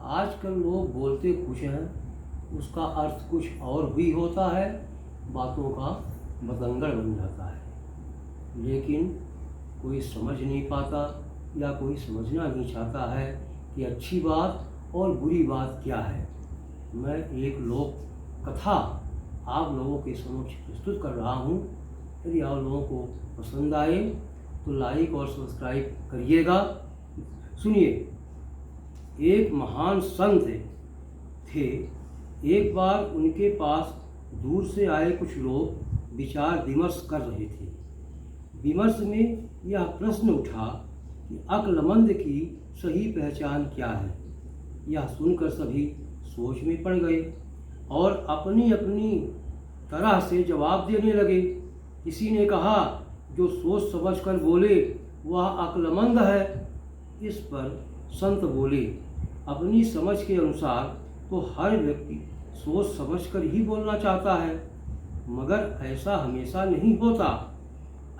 आजकल लोग बोलते कुछ हैं, उसका अर्थ कुछ और भी होता है, बातों का बतंगड़ बन जाता है। लेकिन कोई समझ नहीं पाता या कोई समझना नहीं चाहता है कि अच्छी बात और बुरी बात क्या है। मैं एक लोक कथा आप लोगों के समक्ष प्रस्तुत कर रहा हूँ। यदि आप लोगों को पसंद आए तो लाइक और सब्सक्राइब करिएगा। सुनिए। एक महान संत थे। एक बार उनके पास दूर से आए कुछ लोग विचार विमर्श कर रहे थे। विमर्श में यह प्रश्न उठा कि अक्लमंद की सही पहचान क्या है। यह सुनकर सभी सोच में पड़ गए और अपनी अपनी तरह से जवाब देने लगे। किसी ने कहा, जो सोच समझ कर बोले वह अक्लमंद है। इस पर संत बोले, अपनी समझ के अनुसार तो हर व्यक्ति सोच समझ कर ही बोलना चाहता है, मगर ऐसा हमेशा नहीं होता।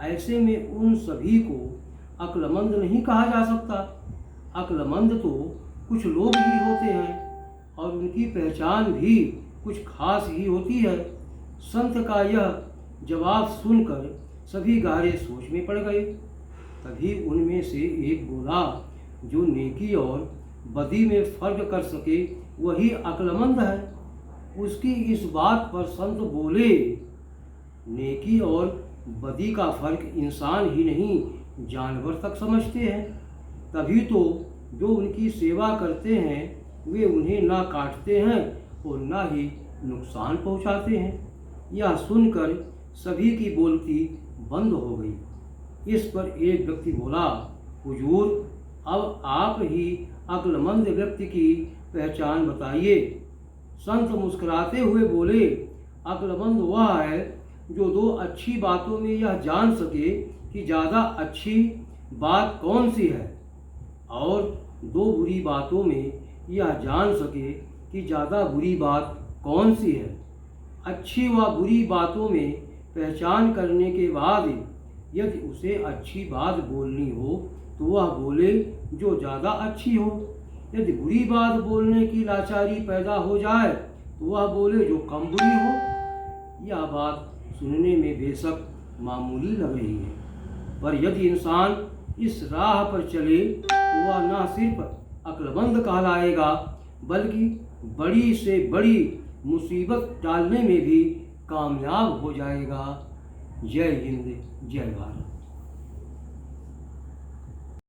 ऐसे में उन सभी को अक्लमंद नहीं कहा जा सकता। अक्लमंद तो कुछ लोग ही होते हैं और उनकी पहचान भी कुछ खास ही होती है। संत का यह जवाब सुनकर सभी गहरे सोच में पड़ गए। तभी उनमें से एक बोला, जो नेकी और बदी में फर्क कर सके वही अक्लमंद है। उसकी इस बात पर संत बोले, नेकी और बदी का फर्क इंसान ही नहीं जानवर तक समझते हैं। तभी तो जो उनकी सेवा करते हैं वे उन्हें ना काटते हैं और ना ही नुकसान पहुंचाते हैं। यह सुनकर सभी की बोलती बंद हो गई। इस पर एक व्यक्ति बोला, हुजूर, अब आप ही अक्लमंद व्यक्ति की पहचान बताइए। संत मुस्कुराते हुए बोले, अक्लमंद वह है जो दो अच्छी बातों में यह जान सके कि ज़्यादा अच्छी बात कौन सी है और दो बुरी बातों में यह जान सके कि ज़्यादा बुरी बात कौन सी है। अच्छी व बुरी बातों में पहचान करने के बाद यदि उसे अच्छी बात बोलनी हो तो वह बोले जो ज़्यादा अच्छी हो। यदि बुरी बात बोलने की लाचारी पैदा हो जाए तो वह बोले जो कम बुरी हो। यह बात सुनने में बेशक मामूली लग रही है, पर यदि इंसान इस राह पर चले तो वह न सिर्फ अक्लमंद कहलाएगा बल्कि बड़ी से बड़ी मुसीबत टालने में भी कामयाब हो जाएगा। जय हिंद, जय भारत।